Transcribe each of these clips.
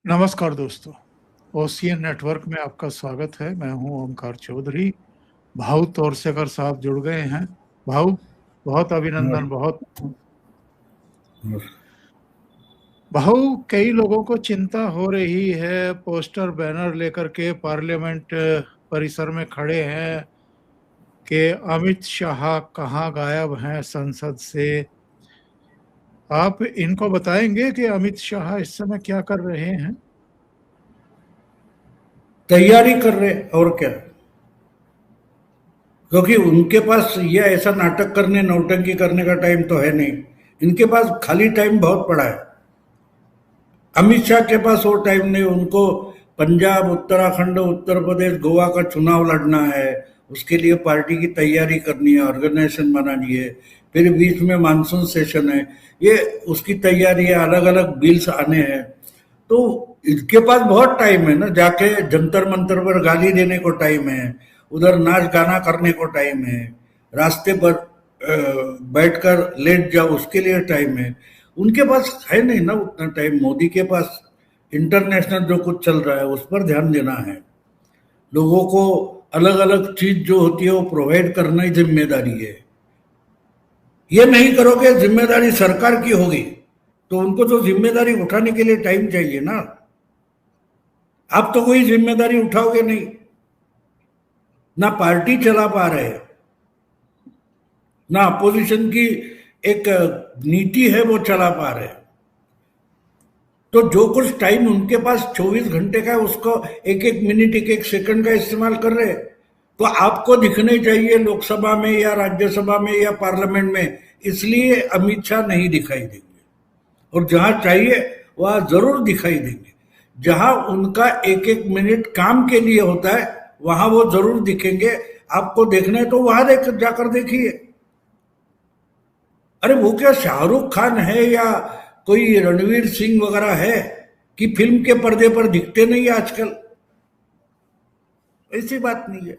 नमस्कार दोस्तों। Ocean network में आपका स्वागत है। मैं हूं ओमकार चौधरी। भाऊ तोरसेकर साहब जुड़ गए हैं। भाऊ, बहुत अभिनंदन। बहुत भाऊ, कई लोगों को चिंता हो रही है। पोस्टर बैनर लेकर के पार्लियामेंट परिसर में खड़े हैं कि अमित शाह कहाँ गायब हैं संसद से। आप इनको बताएंगे कि अमित शाह इस समय क्या कर रहे हैं? तैयारी कर रहे और क्या। क्योंकि उनके पास ये ऐसा नाटक करने नौटंकी करने का टाइम तो है नहीं। इनके पास खाली टाइम बहुत पड़ा है। अमित शाह के पास वो टाइम नहीं। उनको पंजाब, उत्तराखंड, उत्तर प्रदेश, गोवा का चुनाव लड़ना है। उसके लिए पार्टी की तैयारी करनी है, ऑर्गेनाइजेशन बनानी है। फिर बीच में मानसून सेशन है, ये उसकी तैयारी है। अलग अलग बिल्स आने हैं, तो इनके पास बहुत टाइम है ना। जाके जंतर मंतर पर गाली देने को टाइम है, उधर नाच गाना करने को टाइम है, रास्ते पर बैठकर लेट जाओ उसके लिए टाइम है। उनके पास है नहीं ना उतना टाइम। मोदी के पास इंटरनेशनल जो कुछ चल रहा है उस पर ध्यान देना है। लोगों को अलग अलग चीज जो होती है वो प्रोवाइड करना ही जिम्मेदारी है। ये नहीं करोगे जिम्मेदारी सरकार की होगी, तो उनको तो जिम्मेदारी उठाने के लिए टाइम चाहिए ना। आप तो कोई जिम्मेदारी उठाओगे नहीं, ना पार्टी चला पा रहे, ना अपोजिशन की एक नीति है वो चला पा रहे। तो जो कुछ टाइम उनके पास 24 घंटे का है उसको एक एक मिनट एक एक सेकंड का इस्तेमाल कर रहे। तो आपको दिखने चाहिए लोकसभा में या राज्यसभा में या पार्लियामेंट में, इसलिए अमित शाह नहीं दिखाई देंगे। और जहां चाहिए वहां जरूर दिखाई देंगे। जहां उनका एक एक मिनट काम के लिए होता है वहां वो जरूर दिखेंगे। आपको देखना है तो वहां देख जाकर देखिए। अरे वो क्या शाहरुख खान है या कोई रणवीर सिंह वगैरह है कि फिल्म के पर्दे पर दिखते नहीं आजकल? ऐसी बात नहीं है।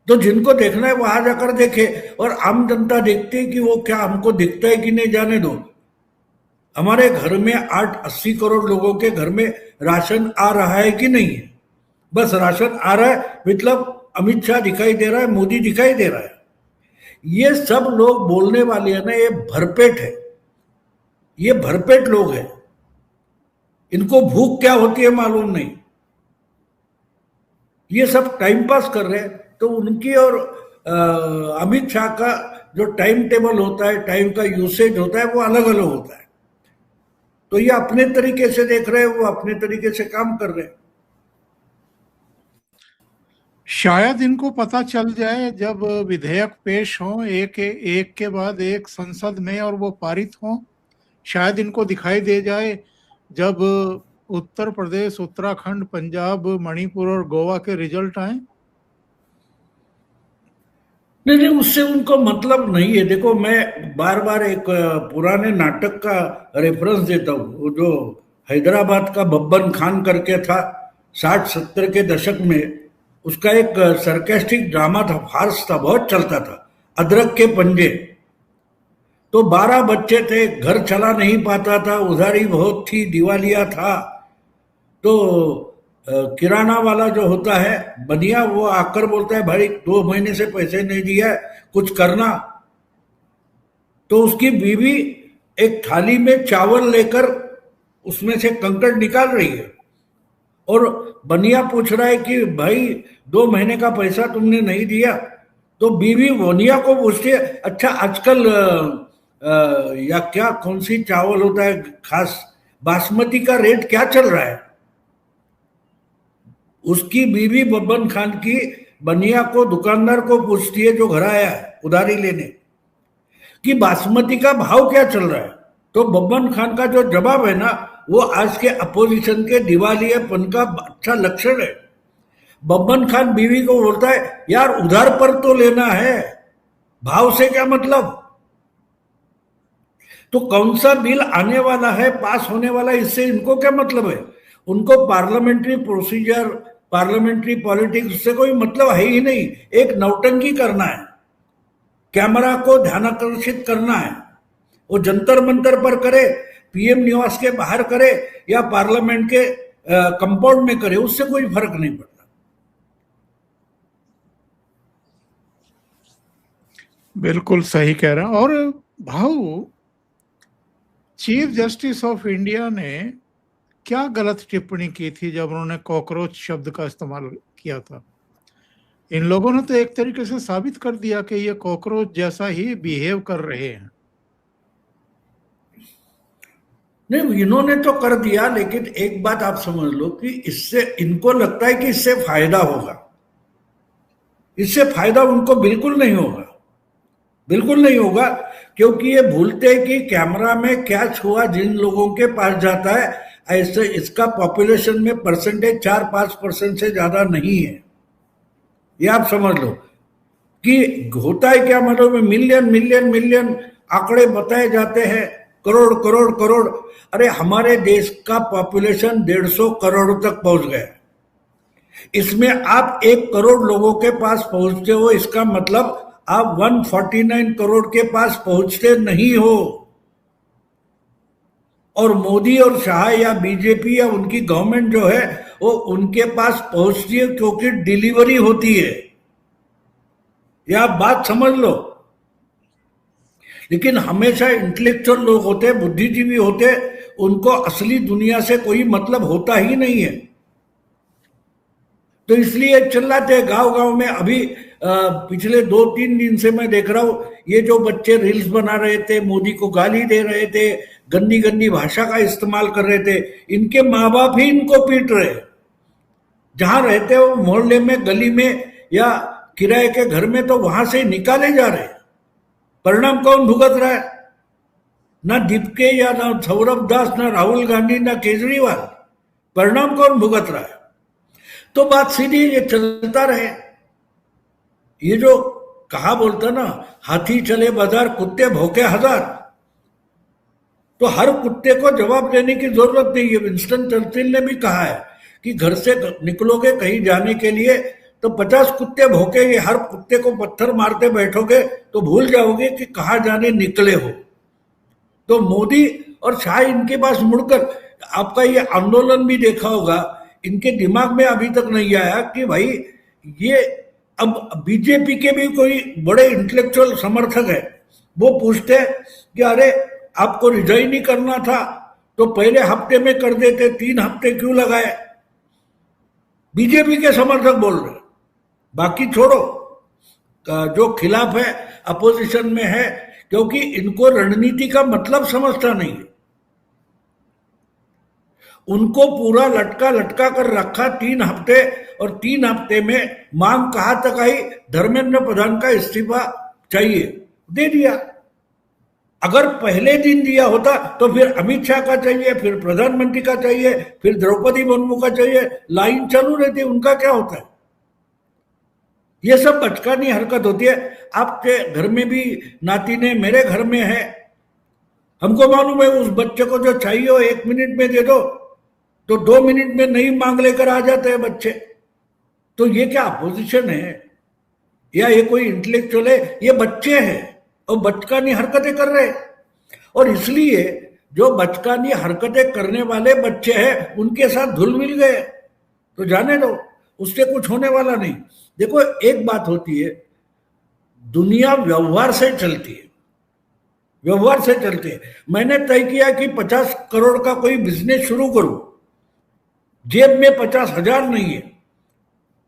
तो जिनको देखना है वहां जाकर देखे। और आम जनता देखती है कि वो क्या हमको दिखता है कि नहीं, जाने दो। हमारे घर में 8-80 करोड़ लोगों के घर में राशन आ रहा है कि नहीं है? बस राशन आ रहा है मतलब अमित शाह दिखाई दे रहा है, मोदी दिखाई दे रहा है। ये सब लोग बोलने वाले हैं ना, ये भरपेट है। ये भरपेट लोग हैं। इनको भूख क्या होती है मालूम नहीं। ये सब टाइम पास कर रहे हैं। तो उनकी और अमित शाह का जो टाइम टेबल होता है, टाइम का यूसेज होता है, वो अलग अलग होता है। तो ये अपने तरीके से देख रहे हैं, वो अपने तरीके से काम कर रहे हैं। शायद इनको पता चल जाए जब विधेयक पेश हों एक एक के बाद एक संसद में और वो पारित हों। शायद इनको दिखाई दे जाए जब उत्तर प्रदेश, उत्तराखंड, पंजाब, मणिपुर और गोवा के रिजल्ट आए। नहीं नहीं, उससे उनको मतलब नहीं है। देखो, मैं बार बार एक पुराने नाटक का रेफरेंस देता हूँ। वो जो हैदराबाद का बब्बन खान करके था 60-70 के दशक में, उसका एक सरकेस्टिक ड्रामा था, फार्स था, बहुत चलता था, अदरक के पंजे। तो 12 बच्चे थे, घर चला नहीं पाता था, उधारी बहुत थी, दिवालिया था। तो किराना वाला जो होता है बनिया, वो आकर बोलता है भाई 2 महीने से पैसे नहीं दिया है, कुछ करना। तो उसकी बीवी एक थाली में चावल लेकर उसमें से कंकड़ निकाल रही है, और बनिया पूछ रहा है कि भाई 2 महीने का पैसा तुमने नहीं दिया। तो बीवी बनिया को पूछती है, अच्छा आजकल या क्या कौन सी चावल होता है खास, बासमती का रेट क्या चल रहा है? उसकी बीवी बब्बन खान की बनिया को, दुकानदार को पूछती है जो घर आया है उधारी लेने, कि बासमती का भाव क्या चल रहा है। तो बब्बन खान का जो जवाब है ना, वो आज के अपोजिशन के दिवालियापन का अच्छा लक्षण है। बब्बन खान बीवी को बोलता है, यार उधार पर तो लेना है, भाव से क्या मतलब। तो कौन सा बिल आने वाला है, पास होने वाला है, इससे इनको क्या मतलब है? उनको पार्लियामेंट्री प्रोसीजर, पार्लियामेंट्री पॉलिटिक्स से कोई मतलब है ही नहीं। एक नौटंकी करना है, कैमरा को ध्यानाकर्षित करना है। वो जंतर मंतर पर करे, पीएम निवास के बाहर करे या पार्लियामेंट के कंपाउंड में करे, उससे कोई फर्क नहीं पड़ता। बिल्कुल सही कह रहे हैं। और भाऊ, चीफ जस्टिस ऑफ इंडिया ने क्या गलत टिप्पणी की थी जब उन्होंने कॉकरोच शब्द का इस्तेमाल किया था? इन लोगों ने तो एक तरीके से साबित कर दिया कि ये कॉकरोच जैसा ही बिहेव कर रहे हैं। नहीं, इन्होंने तो कर दिया, लेकिन एक बात आप समझ लो कि इससे इनको लगता है कि इससे फायदा होगा। इससे फायदा उनको बिल्कुल नहीं होगा, बिल्कुल नहीं होगा, क्योंकि ये भूलते हैं कि कैमरा में क्या छुआ जिन लोगों के पास जाता है, ऐसे इसका पॉपुलेशन में परसेंटेज 4-5% से ज्यादा नहीं है। ये आप समझ लो कि होता है क्या, मतलब में मिलियन मिलियन मिलियन आंकड़े बताए जाते हैं, करोड़ करोड़ करोड़। अरे हमारे देश का पॉपुलेशन 150 करोड़ तक पहुंच गया। इसमें आप 1 करोड़ लोगों के पास पहुंचते हो, इसका मतलब आप 149 करोड़ के पास पहुंचते नहीं हो। और मोदी और शाह या बीजेपी या उनकी गवर्नमेंट जो है वो उनके पास पहुंचती है क्योंकि डिलीवरी होती है। ये आप बात समझ लो। लेकिन हमेशा इंटेलेक्चुअल लोग होते, बुद्धिजीवी होते, उनको असली दुनिया से कोई मतलब होता ही नहीं है, तो इसलिए चिल्लाते गांव गांव में। अभी पिछले 2-3 दिन से मैं देख रहा हूं, ये जो बच्चे रील्स बना रहे थे, मोदी को गाली दे रहे थे, गंदी गंदी भाषा का इस्तेमाल कर रहे थे, इनके माँ बाप ही इनको पीट रहे। जहां रहते हो मोहल्ले में, गली में या किराए के घर में, तो वहां से निकाले जा रहे। परिणाम कौन भुगत रहा है? ना दीपके या ना सौरभ दास, ना राहुल गांधी, ना केजरीवाल। परिणाम कौन भुगत रहा है? तो बात सीधी, ये चलता रहे। ये जो कहा बोलता ना, हाथी चले बाजार कुत्ते भौंके हजार, तो हर कुत्ते को जवाब देने की जरूरत नहीं है। विंस्टन चर्चिल ने भी कहा है कि घर से निकलोगे कहीं जाने के लिए तो 50 कुत्ते भौंकेंगे, हर कुत्ते को पत्थर मारते बैठोगे तो भूल जाओगे कि कहाँ जाने निकले हो। तो मोदी और शाह इनके पास मुड़कर, आपका ये आंदोलन भी देखा होगा, इनके दिमाग में अभी तक नहीं आया कि भाई ये अब बीजेपी के भी कोई बड़े इंटेलेक्चुअल समर्थक है, वो पूछते हैं कि अरे आपको रिजाइन नहीं करना था तो पहले हफ्ते में कर देते, 3 हफ्ते क्यों लगाए? बीजेपी के समर्थक बोल रहे। बाकी छोड़ो, जो खिलाफ है, अपोजिशन में है, क्योंकि इनको रणनीति का मतलब समझता नहीं है। उनको पूरा लटका लटका कर रखा 3 हफ्ते, और 3 हफ्ते में मांग कहां तक आई? धर्मेंद्र प्रधान का इस्तीफा चाहिए, दे दिया। अगर पहले दिन दिया होता तो फिर अमित शाह का चाहिए, फिर प्रधानमंत्री का चाहिए, फिर द्रौपदी मुर्मू का चाहिए, लाइन चालू रहती। उनका क्या होता है? ये सब बचकानी हरकत होती है। आपके घर में भी नातिने, मेरे घर में है, हमको मालूम है उस बच्चे को जो चाहिए हो 1 मिनट में दे दो, तो 2 मिनट में नई मांग लेकर आ जाते हैं बच्चे। तो ये क्या अपोजिशन है या ये कोई इंटेलेक्चुअल है? ये बच्चे हैं और बचकानी हरकतें कर रहे हैं। और इसलिए जो बचकानी हरकतें करने वाले बच्चे हैं उनके साथ धुल मिल गए, तो जाने दो, उससे कुछ होने वाला नहीं। देखो, एक बात होती है, दुनिया व्यवहार से चलती है, व्यवहार से चलती है। मैंने तय किया कि 50 करोड़ का कोई बिजनेस शुरू करूं, जेब में 50,000 नहीं है,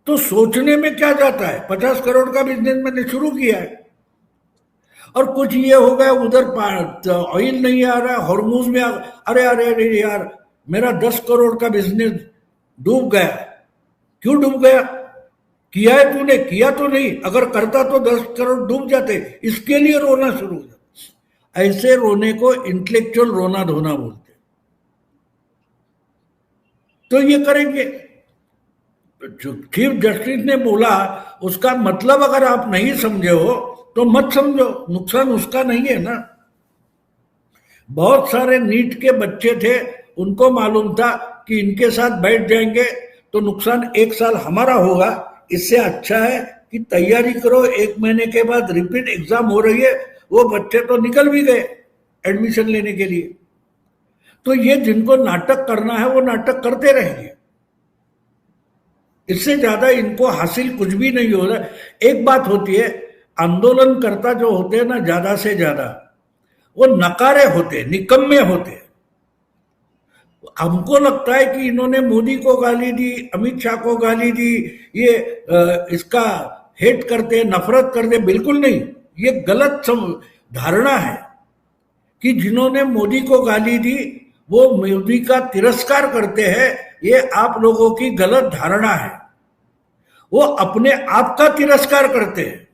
तो सोचने में क्या जाता है? 50 करोड़ का बिजनेस मैंने शुरू किया है, और कुछ ये हो गया, उधर ऑयल नहीं आ रहा है, हॉर्मूज में अरे अरे अरे यार, मेरा 10 करोड़ का बिजनेस डूब गया। क्यों डूब गया? किया है तूने? किया तो नहीं। अगर करता तो 10 करोड़ डूब जाते। इसके लिए रोना शुरू हो जाता। ऐसे रोने को इंटेलेक्चुअल रोना धोना बोलते। तो ये करेंगे। जो चीफ जस्टिस ने बोला उसका मतलब अगर आप नहीं समझे हो तो मत समझो, नुकसान उसका नहीं है ना। बहुत सारे नीट के बच्चे थे, उनको मालूम था कि इनके साथ बैठ जाएंगे तो नुकसान 1 साल हमारा होगा। इससे अच्छा है कि तैयारी करो, 1 महीने के बाद रिपीट एग्जाम हो रही है। वो बच्चे तो निकल भी गए एडमिशन लेने के लिए। तो ये जिनको नाटक करना है वो नाटक करते रहेंगे, इससे ज्यादा इनको हासिल कुछ भी नहीं हो रहा। एक बात होती है, आंदोलनकर्ता जो होते हैं ना, ज्यादा से ज्यादा वो नकारे होते, निकम्मे होते। हमको लगता है कि इन्होंने मोदी को गाली दी, अमित शाह को गाली दी, ये इसका हेट करते, नफरत करते, बिल्कुल नहीं। ये गलत धारणा है कि जिन्होंने मोदी को गाली दी वो मोदी का तिरस्कार करते हैं, ये आप लोगों की गलत धारणा है। वो अपने आप का तिरस्कार करते हैं,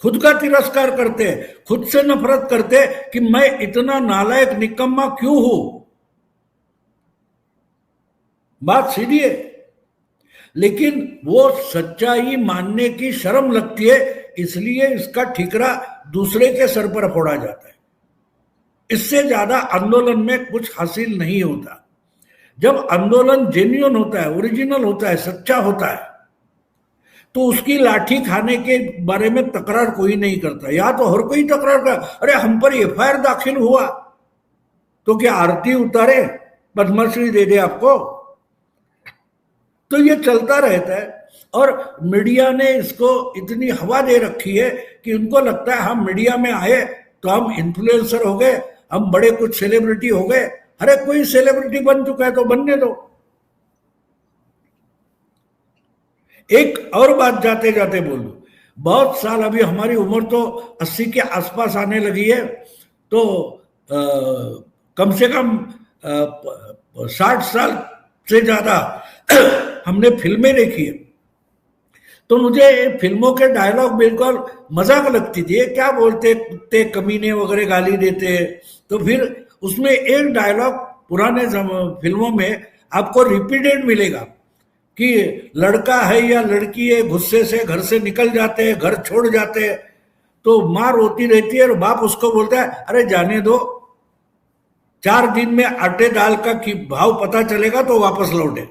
खुद का तिरस्कार करते हैं, खुद से नफरत करते हैं कि मैं इतना नालायक निकम्मा क्यों हूं। बात सीधी है, लेकिन वो सच्चाई मानने की शर्म लगती है, इसलिए इसका ठिकरा दूसरे के सर पर फोड़ा जाता है। इससे ज्यादा आंदोलन में कुछ हासिल नहीं होता। जब आंदोलन जेन्युइन होता है, ओरिजिनल होता है, सच्चा होता है, तो उसकी लाठी खाने के बारे में तकरार कोई नहीं करता। या तो हर कोई तकरार कर, अरे हम पर एफआईआर दाखिल हुआ तो क्या आरती उतारे, पद्मश्री दे दे आपको? तो ये चलता रहता है। और मीडिया ने इसको इतनी हवा दे रखी है कि उनको लगता है हम मीडिया में आए तो हम इन्फ्लुएंसर हो गए, हम बड़े कुछ सेलिब्रिटी हो गए। अरे कोई सेलिब्रिटी बन चुका है तो बनने दो। एक और बात जाते जाते बोल दूं, बहुत साल, अभी हमारी उम्र तो 80 के आसपास आने लगी है, तो कम से कम 60 साल से ज्यादा हमने फिल्में देखी है। तो मुझे फिल्मों के डायलॉग बिल्कुल मजाक लगती थी, क्या बोलते कुत्ते कमीने वगैरह गाली देते। तो फिर उसमें एक डायलॉग पुराने फिल्मों में आपको रिपीटेड मिलेगा कि लड़का है या लड़की है, गुस्से से घर से निकल जाते हैं, घर छोड़ जाते हैं, तो माँ रोती रहती है और बाप उसको बोलता है अरे जाने दो, 4 दिन में आटे दाल का भाव पता चलेगा तो वापस लौटे।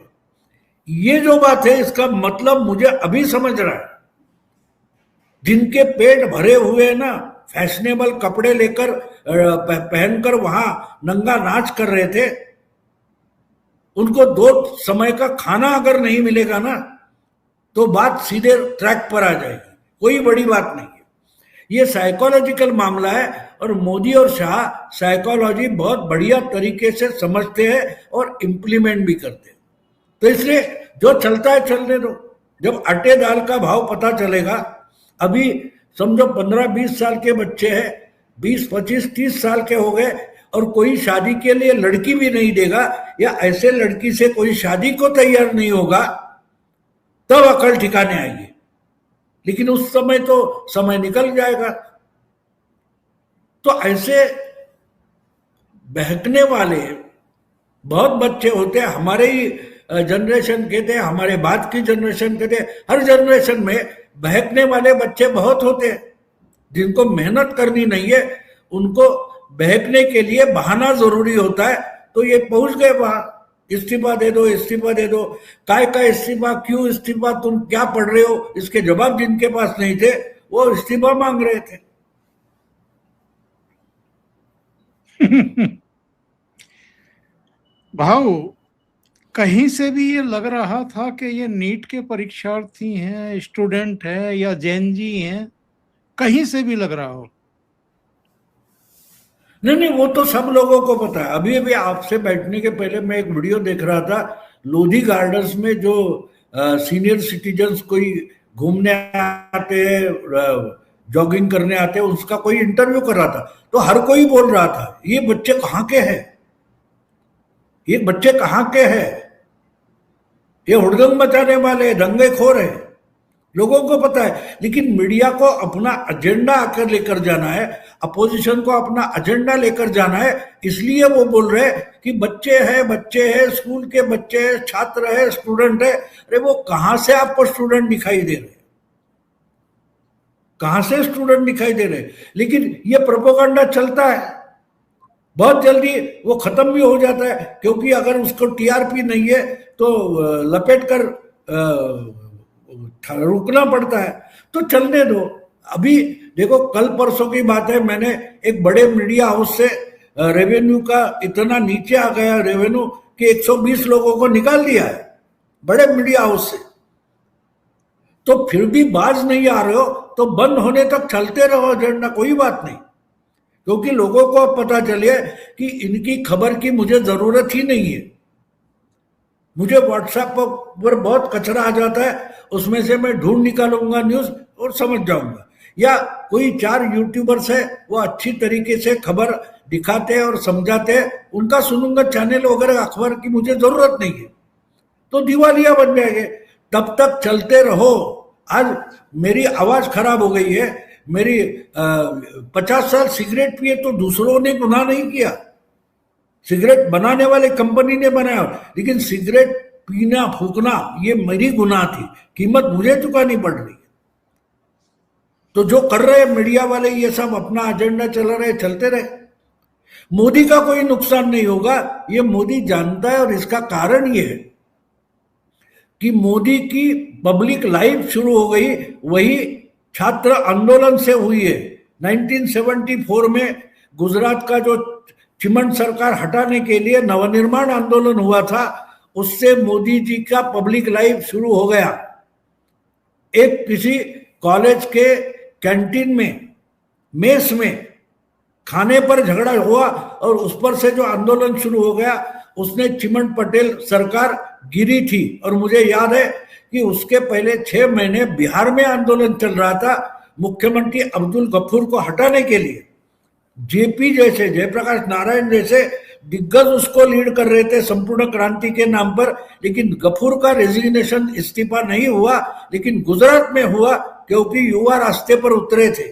ये जो बात है, इसका मतलब मुझे अभी समझ रहा है। जिनके पेट भरे हुए हैं ना, फैशनेबल कपड़े लेकर पहनकर वहां नंगा नाच कर रहे थे, उनको 2 समय का खाना अगर नहीं मिलेगा ना, तो बात सीधे ट्रैक पर आ जाएगी। कोई बड़ी बात नहीं है, ये साइकोलॉजिकल मामला है। और मोदी और शाह साइकोलॉजी बहुत बढ़िया तरीके से समझते हैं और इम्प्लीमेंट भी करते हैं। तो इसलिए जो चलता है चलने दो। जब आटे दाल का भाव पता चलेगा, अभी समझो 15-20 साल के बच्चे हैं, 20-25-30 साल के हो गए और कोई शादी के लिए लड़की भी नहीं देगा, या ऐसे लड़की से कोई शादी को तैयार नहीं होगा, तब अकल ठिकाने आएगी। लेकिन उस समय तो समय निकल जाएगा। तो ऐसे बहकने वाले बहुत बच्चे होते हैं। हमारे ही जनरेशन के थे, हमारे बाद की जनरेशन के थे, हर जनरेशन में बहकने वाले बच्चे बहुत होते हैं। जिनको मेहनत करनी नहीं है, उनको बहकने के लिए बहाना जरूरी होता है। तो ये पहुंच गए वहां, इस्तीफा दे दो, इस्तीफा दे दो। काय का इस्तीफा, क्यों इस्तीफा, तुम क्या पढ़ रहे हो, इसके जवाब जिनके पास नहीं थे वो इस्तीफा मांग रहे थे। भाऊ, कहीं से भी ये लग रहा था कि ये नीट के परीक्षार्थी हैं, स्टूडेंट हैं या जेनजी हैं, कहीं से भी लग रहा हो? नहीं, वो तो सब लोगों को पता है। अभी अभी आपसे बैठने के पहले मैं एक वीडियो देख रहा था, लोधी गार्डन्स में जो सीनियर सिटीजन्स कोई घूमने आते हैं, जॉगिंग करने आते हैं, उसका कोई इंटरव्यू कर रहा था। तो हर कोई बोल रहा था ये बच्चे कहाँ के हैं, ये बच्चे कहाँ के हैं, ये हुड़दंग मचाने वाले दंगेखोर हैं। लोगों को पता है, लेकिन मीडिया को अपना एजेंडा आकर लेकर जाना है, अपोजिशन को अपना एजेंडा लेकर जाना है। इसलिए वो बोल रहे हैं कि बच्चे हैं, स्कूल के बच्चे हैं, छात्र है, स्टूडेंट है। अरे वो कहां से आपको स्टूडेंट दिखाई दे रहे, कहां से स्टूडेंट दिखाई दे रहे? लेकिन ये प्रोपेगेंडा चलता है, बहुत जल्दी वो खत्म भी हो जाता है, क्योंकि अगर उसको टीआरपी नहीं है तो लपेट कर रुकना पड़ता है। तो चलने दो। अभी देखो, कल परसों की बात है, मैंने एक बड़े मीडिया हाउस से रेवेन्यू का इतना नीचे आ गया रेवेन्यू कि 120 लोगों को निकाल दिया है बड़े मीडिया हाउस से। तो फिर भी बाज नहीं आ रहे हो तो बंद होने तक चलते रहो एजेंडा, कोई बात नहीं, क्योंकि लोगों को अब पता चले कि इनकी खबर की मुझे जरूरत ही नहीं है। मुझे व्हाट्सएप पर बहुत कचरा आ जाता है, उसमें से मैं ढूंढ निकालूंगा न्यूज और समझ जाऊंगा, या कोई 4 यूट्यूबर्स है वो अच्छी तरीके से खबर दिखाते हैं और समझाते हैं, उनका सुनूंगा, चैनल वगैरह अखबार की मुझे जरूरत नहीं है। तो दिवालिया बन जाएंगे, तब तक चलते रहो। आज मेरी आवाज खराब हो गई है, मेरी 50 साल सिगरेट पिए तो दूसरों ने गुनाह नहीं किया, सिगरेट बनाने वाले कंपनी ने बनाया, लेकिन सिगरेट पीना फूकना ये मेरी गुनाह थी, कीमत मुझे चुकानी पड़ रही है। तो जो कर रहे हैं मीडिया वाले ये सब अपना एजेंडा चला रहे, चलते रहे, मोदी का कोई नुकसान नहीं होगा, ये मोदी जानता है। और इसका कारण ये है कि मोदी की पब्लिक लाइफ शुरू हो गई वही छात्र आंदोलन से हुई है। 1974 में गुजरात का जो चिमन सरकार हटाने के लिए नवनिर्माण आंदोलन हुआ था, उससे मोदी जी का पब्लिक लाइफ शुरू हो गया। एक किसी कॉलेज के कैंटीन में, मेस में खाने पर झगड़ा हुआ और उस पर से जो आंदोलन शुरू हो गया, उसने चिमन पटेल सरकार गिरी थी। और मुझे याद है कि उसके पहले 6 महीने बिहार में आंदोलन चल रहा था मुख्यमंत्री अब्दुल गफूर को हटाने के लिए। जेपी जैसे, जयप्रकाश नारायण जैसे दिग्गज उसको लीड कर रहे थे संपूर्ण क्रांति के नाम पर, लेकिन गफूर का रेजिग्नेशन, इस्तीफा नहीं हुआ, लेकिन गुजरात में हुआ क्योंकि युवा रास्ते पर उतरे थे,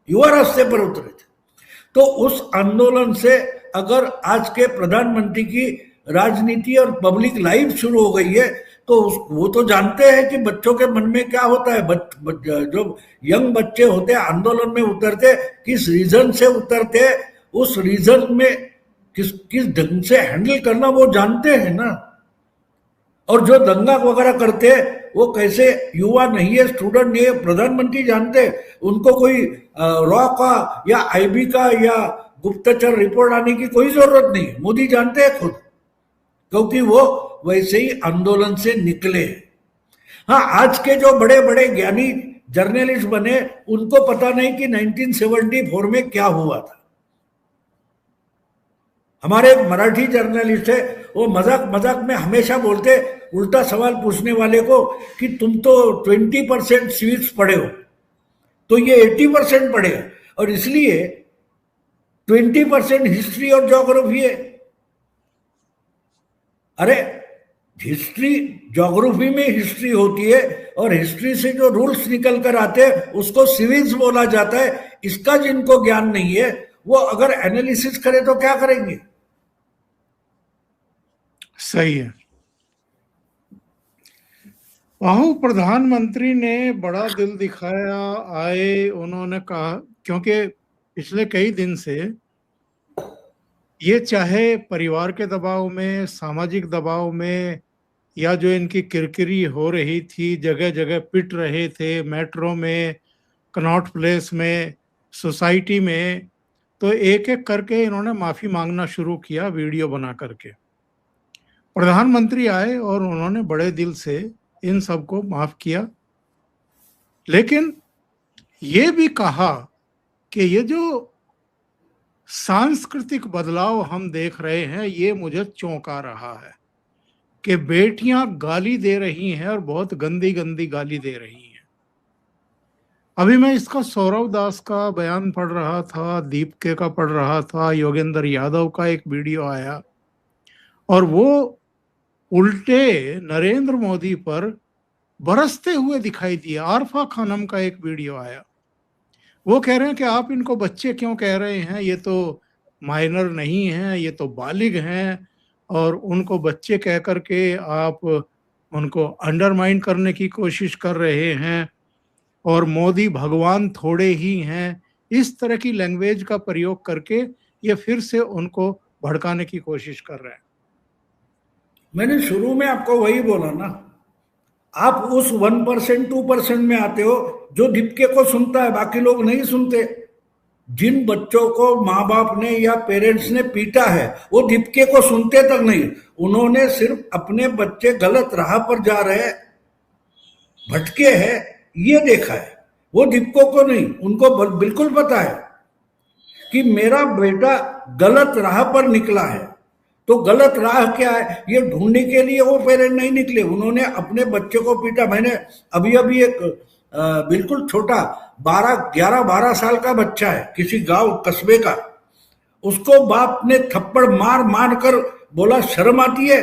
युवा रास्ते पर उतरे थे। तो उस आंदोलन से अगर आज के प्रधानमंत्री की राजनीति और पब्लिक लाइफ शुरू हो गई है, तो वो तो जानते हैं कि बच्चों के मन में क्या होता है। जो यंग बच्चे होते हैं आंदोलन में उतरते, किस रीजन से उतरते, उस रीजन में किस ढंग से हैंडल करना वो जानते हैं ना। और जो दंगा वगैरह करते हैं वो कैसे, युवा नहीं है, स्टूडेंट नहीं है, प्रधानमंत्री जानते हैं। उनको कोई रॉ का या आईबी का या गुप्तचर रिपोर्ट आने की कोई जरूरत नहीं है, मोदी जानते हैं खुद, क्योंकि वो वैसे ही आंदोलन से निकले। हाँ, आज के जो बड़े बड़े ज्ञानी जर्नलिस्ट बने उनको पता नहीं कि 1974 में क्या हुआ था। हमारे एक मराठी जर्नलिस्ट है, वो मजाक मजाक में हमेशा बोलते उल्टा सवाल पूछने वाले को कि तुम तो 20% सिविक्स पढ़े हो, तो ये 80% पढ़े, और इसलिए 20% हिस्ट्री और ज्योग्राफी है। अरे हिस्ट्री, ज्योग्राफी में हिस्ट्री होती है, और हिस्ट्री से जो रूल्स निकल कर आते हैं उसको सिविक्स बोला जाता है। इसका जिनको ज्ञान नहीं है वो अगर एनालिसिस करे तो क्या करेंगे। सही है। वहां प्रधानमंत्री ने बड़ा दिल दिखाया, आए, उन्होंने कहा, क्योंकि पिछले कई दिन से ये चाहे परिवार के दबाव में, सामाजिक दबाव में, या जो इनकी किरकिरी हो रही थी, जगह जगह पिट रहे थे, मेट्रो में, कनॉट प्लेस में, सोसाइटी में, तो एक एक करके इन्होंने माफी मांगना शुरू किया वीडियो बना करके। प्रधानमंत्री आए और उन्होंने बड़े दिल से इन सबको माफ किया, लेकिन ये भी कहा कि ये जो सांस्कृतिक बदलाव हम देख रहे हैं ये मुझे चौंका रहा है कि बेटियां गाली दे रही हैं और बहुत गंदी गंदी गाली दे रही हैं। अभी मैं इसका सौरव दास का बयान पढ़ रहा था, दीपके का पढ़ रहा था, योगेंद्र यादव का एक वीडियो आया, और वो उल्टे नरेंद्र मोदी पर बरसते हुए दिखाई दिया। आरफा खानम का एक वीडियो आया, वो कह रहे हैं कि आप इनको बच्चे क्यों कह रहे हैं, ये तो माइनर नहीं हैं, ये तो बालिग हैं, और उनको बच्चे कह करके आप उनको अंडरमाइन करने की कोशिश कर रहे हैं, और मोदी भगवान थोड़े ही हैं। इस तरह की लैंग्वेज का प्रयोग करके ये फिर से उनको भड़काने की कोशिश कर रहे हैं। मैंने शुरू में आपको वही बोला ना, आप उस 1% 2% में आते हो जो दीपके को सुनता है, बाकी लोग नहीं सुनते। जिन बच्चों को माँ बाप ने या पेरेंट्स ने पीटा है वो दीपके को सुनते तक नहीं। उन्होंने सिर्फ अपने बच्चे गलत राह पर जा रहे, भटके हैं, ये देखा है। वो दीपको को नहीं, उनको बिल्कुल पता है कि मेरा बेटा गलत राह पर निकला है। तो गलत राह क्या है ये ढूंढने के लिए वो पेरेंट नहीं निकले, उन्होंने अपने बच्चे को पीटा। मैंने अभी अभी एक बिल्कुल छोटा 11-12 साल का बच्चा है, किसी गांव कस्बे का, उसको बाप ने थप्पड़ मार मार कर बोला शर्म आती है?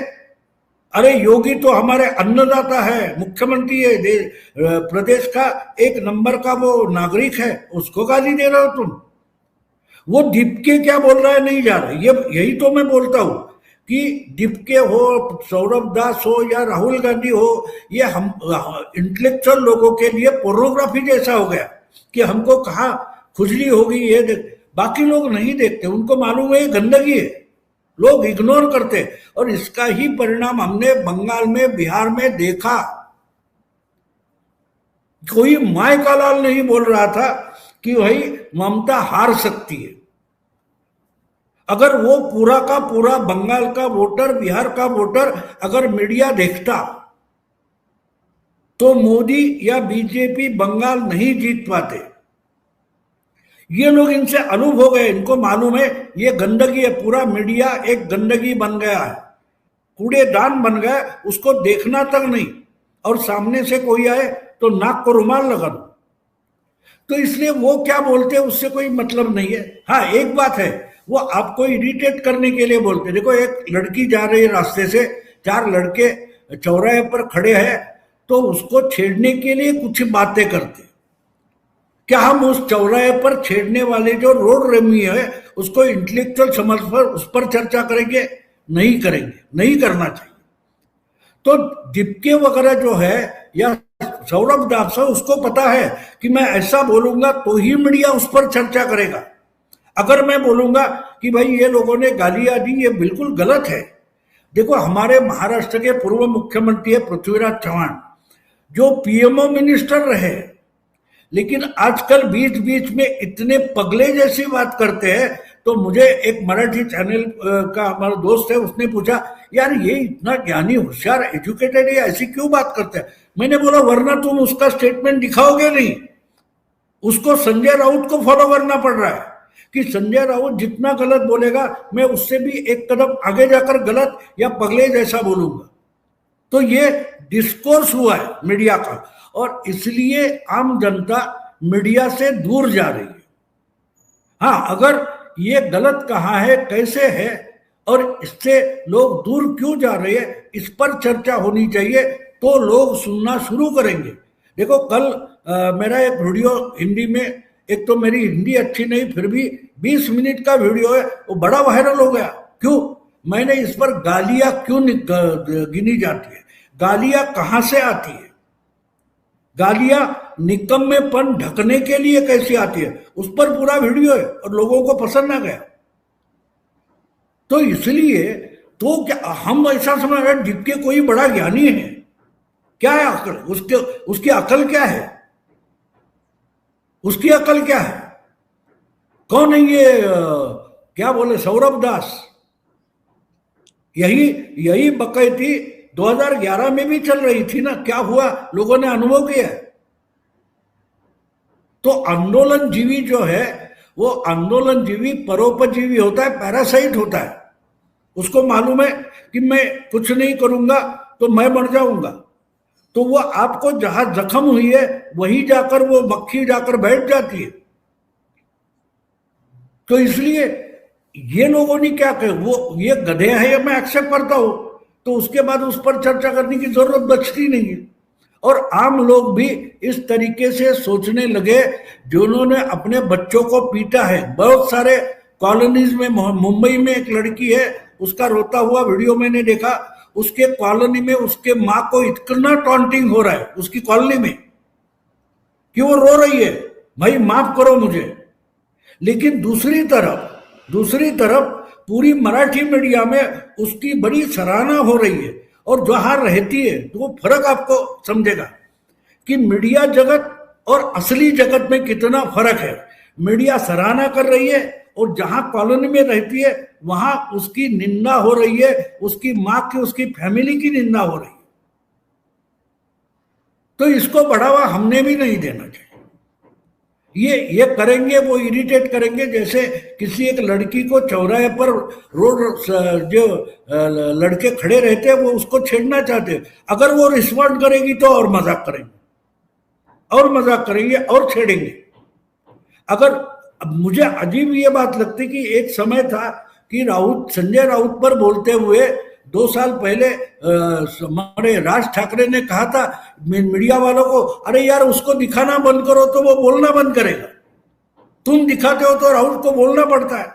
अरे योगी तो हमारे अन्नदाता है, मुख्यमंत्री है, प्रदेश का 1 नंबर का वो नागरिक है, उसको गाली दे रहे हो तुम। वो दीपके क्या बोल रहा है नहीं जा रहा। ये यही तो मैं बोलता हूं कि दीपके हो, सौरभ दास हो या राहुल गांधी हो, ये हम इंटेलेक्चुअल लोगों के लिए पोर्नोग्राफी जैसा हो गया कि हमको कहा खुजली होगी ये बाकी लोग नहीं देखते, उनको मालूम है ये गंदगी है, लोग इग्नोर करते। और इसका ही परिणाम हमने बंगाल में, बिहार में देखा। कोई माय का लाल नहीं बोल रहा था कि भाई ममता हार सकती है। अगर वो पूरा का पूरा बंगाल का वोटर, बिहार का वोटर अगर मीडिया देखता तो मोदी या बीजेपी बंगाल नहीं जीत पाते। ये लोग इनसे अलूप हो गए, इनको मालूम है ये गंदगी है, पूरा मीडिया एक गंदगी बन गया है, कूड़ेदान बन गया, उसको देखना तक नहीं। और सामने से कोई आए तो नाक को रुमाल लगा दो। तो इसलिए वो क्या बोलते हैं उससे कोई मतलब नहीं है। हाँ एक बात है, वो आपको इरिटेट करने के लिए बोलते। देखो एक लड़की जा रही है रास्ते से, 4 लड़के चौराहे पर खड़े हैं तो उसको छेड़ने के लिए कुछ बातें करते। क्या हम उस चौराहे पर छेड़ने वाले जो रोड रेमी है उसको इंटेलेक्चुअल समझ पर उस पर चर्चा करेंगे? नहीं करेंगे, नहीं करना चाहिए। तो दीपके वगैरह जो है या सौरभ दास, उसको पता है कि मैं ऐसा बोलूंगा तो ही मीडिया उस पर चर्चा करेगा। अगर मैं बोलूंगा कि भाई ये लोगों ने गालियां दी, ये बिल्कुल गलत है। देखो हमारे महाराष्ट्र के पूर्व मुख्यमंत्री है पृथ्वीराज चौहान, जो पीएमओ मिनिस्टर रहे, लेकिन आजकल बीच बीच में इतने पगले जैसी बात करते हैं। तो मुझे एक मराठी चैनल का हमारा दोस्त है, उसने पूछा यार ये इतना ज्ञानी, होशियार, एजुकेटेड है, ऐसी क्यों बात करते हैं? मैंने बोला वरना तुम उसका स्टेटमेंट दिखाओगे नहीं। उसको संजय राउत को फॉलो करना पड़ रहा है कि संजय राउत जितना गलत बोलेगा मैं उससे भी एक कदम आगे जाकर गलत या पगले जैसा बोलूंगा। तो ये डिस्कोर्स हुआ है मीडिया का, और इसलिए आम जनता मीडिया से दूर जा रही है। हाँ अगर ये गलत कहाँ है, कैसे है और इससे लोग दूर क्यों जा रहे हैं, इस पर चर्चा होनी चाहिए, तो लोग सुनना शुरू करेंगे। देखो कल मेरा एक वीडियो हिंदी में, एक तो मेरी हिंदी अच्छी नहीं फिर भी 20 मिनट का वीडियो है, वो बड़ा वायरल हो गया। क्यों? मैंने इस पर गालियां क्यों गिनी जाती है, गालियां कहां से आती है, गालियां निकम्मेपन ढकने के लिए कैसी आती है, उस पर पूरा वीडियो है और लोगों को पसंद आ गया। तो इसलिए तो क्या हम ऐसा समझ रहे हैं दीपके कोई बड़ा ज्ञानी है? क्या है अकल उसकी अकल क्या है? उसकी अकल क्या है? कौन है ये क्या बोले सौरभ दास? यही बकैती 2011 में भी चल रही थी ना। क्या हुआ, लोगों ने अनुभव किया। तो आंदोलन जीवी जो है वो आंदोलन जीवी परोपजीवी होता है, पैरासाइट होता है। उसको मालूम है कि मैं कुछ नहीं करूंगा तो मैं मर जाऊंगा। तो वो आपको जहां जख्म हुई है वहीं जाकर वो मक्खी जाकर बैठ जाती है। तो इसलिए ये लोगों ने क्या कहा, वो ये गधे हैं, मैं एक्सेप्ट करता हूं, तो उसके बाद उस पर चर्चा करने की जरूरत बचती नहीं है। और आम लोग भी इस तरीके से सोचने लगे, जिन्होंने अपने बच्चों को पीटा है। बहुत सारे कॉलोनीज में, मुंबई में एक लड़की है, उसका रोता हुआ वीडियो मैंने देखा। उसके कॉलोनी में उसके माँ को इतना टॉन्टिंग हो रहा है उसकी कॉलोनी में कि वो रो रही है, भाई माफ करो मुझे। लेकिन दूसरी तरफ पूरी मराठी मीडिया में उसकी बड़ी सराहना हो रही है। और जहां रहती है तो वो फर्क आपको समझेगा कि मीडिया जगत और असली जगत में कितना फर्क है। मीडिया सराहना कर रही है, और जहां कॉलोनी में रहती है वहां उसकी निंदा हो रही है, उसकी मां की, उसकी फैमिली की निंदा हो रही है। तो इसको बढ़ावा हमने भी नहीं देना चाहिए। ये करेंगे, वो इरिटेट करेंगे, जैसे किसी एक लड़की को चौराहे पर रोड जो लड़के खड़े रहते हैं वो उसको छेड़ना चाहते हैं, अगर वो रिस्पॉन्ड करेगी तो और मजाक करेंगे, और मजाक करेंगे, और छेड़ेंगे। अगर मुझे अजीब ये बात लगती कि एक समय था कि संजय राउत पर बोलते हुए 2 साल पहले हमारे राज ठाकरे ने कहा था मीडिया वालों को, अरे यार उसको दिखाना बंद करो तो वो बोलना बंद करेगा, तुम दिखाते हो तो राउत को बोलना पड़ता है,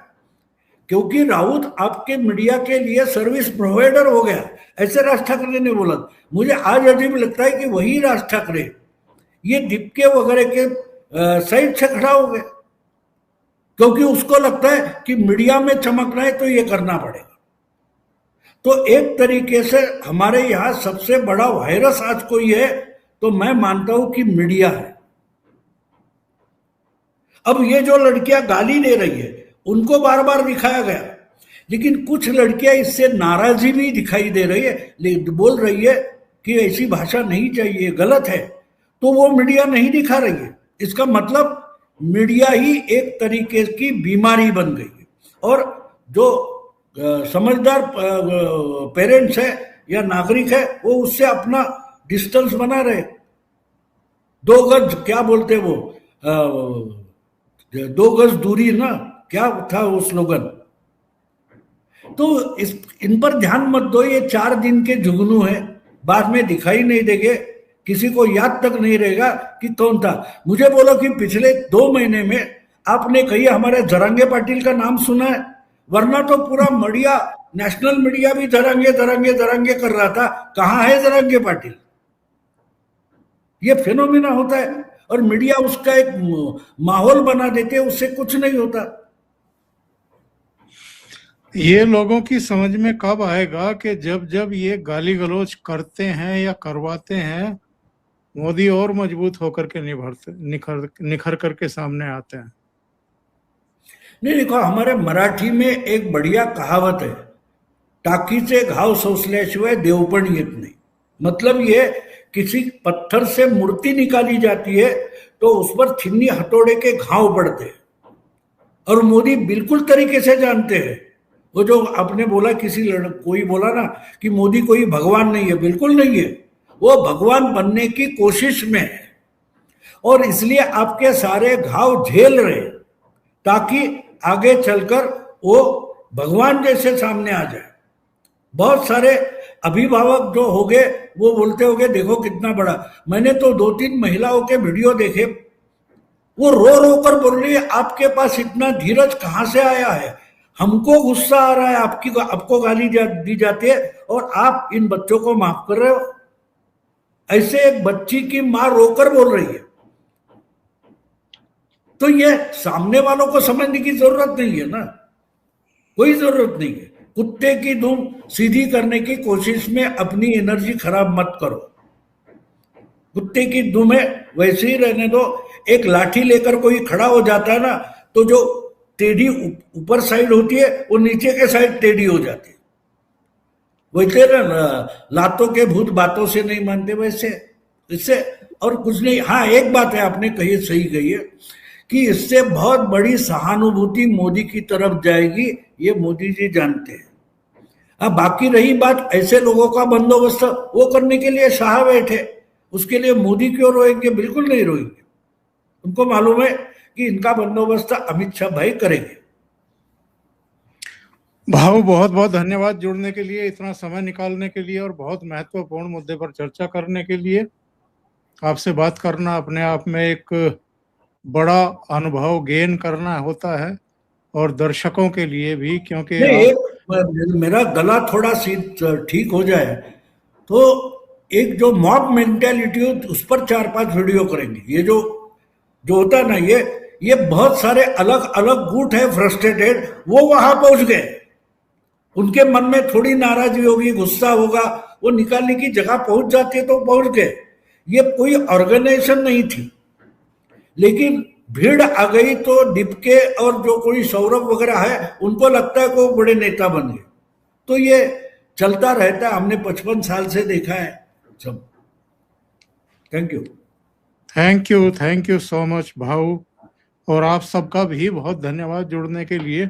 क्योंकि राउत आपके मीडिया के लिए सर्विस प्रोवाइडर हो गया, ऐसे राज ठाकरे ने बोला। मुझे आज अजीब लगता है कि वही राज ठाकरे ये दीपके वगैरह के साइड से खड़ा हो गया, क्योंकि उसको लगता है कि मीडिया में चमकना है तो ये करना पड़ेगा। तो एक तरीके से हमारे यहां सबसे बड़ा वायरस आज कोई है तो मैं मानता हूं कि मीडिया है। अब ये जो लड़कियां गाली दे रही है उनको बार बार दिखाया गया, लेकिन कुछ लड़कियां इससे नाराजी भी दिखाई दे रही है, बोल रही है कि ऐसी भाषा नहीं चाहिए, गलत है, तो वो मीडिया नहीं दिखा रही है। इसका मतलब मीडिया ही एक तरीके की बीमारी बन गई है, और जो समझदार पेरेंट्स है या नागरिक है वो उससे अपना डिस्टेंस बना रहे। 2 गज क्या बोलते वो, 2 गज दूरी ना, क्या था वो स्लोगन। तो इन पर ध्यान मत दो, ये 4 दिन के जुगनू है, बाद में दिखाई नहीं देंगे, किसी को याद तक नहीं रहेगा कि कौन था। मुझे बोलो कि पिछले 2 महीने में आपने कहीं हमारे जरांगे पाटिल का नाम सुना है? वरना तो पूरा मीडिया, नेशनल मीडिया भी जरांगे जरांगे जरांगे कर रहा था, कहां है जरांगे पाटिल? ये फेनोमेना होता है, और मीडिया उसका एक माहौल बना देते, उससे कुछ नहीं होता। ये लोगों की समझ में कब आएगा कि जब जब ये गाली गलौज करते हैं या करवाते हैं, मोदी और मजबूत होकर के निखर करके सामने आते हैं। नहीं, देखो हमारे मराठी में एक बढ़िया कहावत है, टाकीचे घाव सोसल्याशिवाय देव पण येत नाही। मतलब ये किसी पत्थर से मूर्ति निकाली जाती है तो उस पर छिन्नी हथौड़े के घाव पड़ते हैं, और मोदी बिल्कुल तरीके से जानते हैं। वो जो आपने बोला कोई बोला ना कि मोदी कोई भगवान नहीं है, बिल्कुल नहीं है, वो भगवान बनने की कोशिश में है, और इसलिए आपके सारे घाव झेल रहे ताकि आगे चलकर वो भगवान जैसे सामने आ जाए। बहुत सारे अभिभावक जो हो गए वो बोलते हो गए देखो कितना बड़ा। मैंने तो 2-3 महिलाओं के वीडियो देखे, वो रो रो कर बोल रही है आपके पास इतना धीरज कहां से आया है, हमको गुस्सा आ रहा है, आपको गाली दी जाती है और आप इन बच्चों को माफ कर रहे हो। ऐसे एक बच्ची की मां रोकर बोल रही है, तो ये सामने वालों को समझने की जरूरत नहीं है ना, कोई जरूरत नहीं है। कुत्ते की धूम सीधी करने की कोशिश में अपनी एनर्जी खराब मत करो, कुत्ते की धूमें वैसे ही रहने दो। एक लाठी लेकर कोई खड़ा हो जाता है ना, तो जो टेढ़ी ऊपर साइड होती है वो नीचे के साइड टेढ़ी हो जाती है। वैसे ना लातों के भूत बातों से नहीं मानते, वैसे इससे और कुछ नहीं। हाँ, एक बात है आपने कही, सही कही है कि इससे बहुत बड़ी सहानुभूति मोदी की तरफ जाएगी, ये मोदी जी जानते हैं। अब बाकी रही बात ऐसे लोगों का बंदोबस्त, वो करने के लिए शाह बैठे, उसके लिए मोदी क्यों रोएंगे? बिल्कुल नहीं रोएंगे। उनको मालूम है कि इनका बंदोबस्त अमित शाह भाई करेंगे। भाव बहुत बहुत धन्यवाद जुड़ने के लिए, इतना समय निकालने के लिए और बहुत महत्वपूर्ण मुद्दे पर चर्चा करने के लिए। आपसे बात करना अपने आप में एक बड़ा अनुभव गेन करना होता है, और दर्शकों के लिए भी, क्योंकि मेरा गला थोड़ा सी ठीक हो जाए तो एक जो मॉब मेंटेलिटी हो उस पर 4-5 वीडियो करेंगे। ये जो होता है ना, ये बहुत सारे अलग अलग गुट है फ्रस्ट्रेटेड, वो वहां पहुंच गए, उनके मन में थोड़ी नाराजगी होगी, गुस्सा होगा, वो निकालने की जगह पहुंच जाती है तो पहुंच गए। ये कोई ऑर्गेनाइजेशन नहीं थी, लेकिन भीड़ आ गई तो डिपके और जो कोई सौरभ वगैरह है उनको लगता है कि वो बड़े नेता बन गए। तो ये चलता रहता है, हमने 55 साल से देखा है सब। Thank you. Thank you so much भाऊ, और आप सबका भी बहुत धन्यवाद जुड़ने के लिए।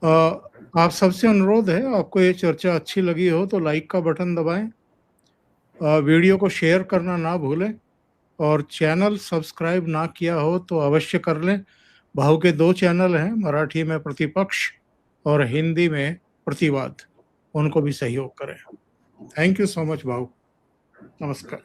आप सबसे अनुरोध है, आपको ये चर्चा अच्छी लगी हो तो लाइक का बटन दबाएं, वीडियो को शेयर करना ना भूलें, और चैनल सब्सक्राइब ना किया हो तो अवश्य कर लें। भाऊ के 2 चैनल हैं, मराठी में प्रतिपक्ष और हिंदी में प्रतिवाद, उनको भी सहयोग करें। थैंक यू सो मच भाऊ, नमस्कार।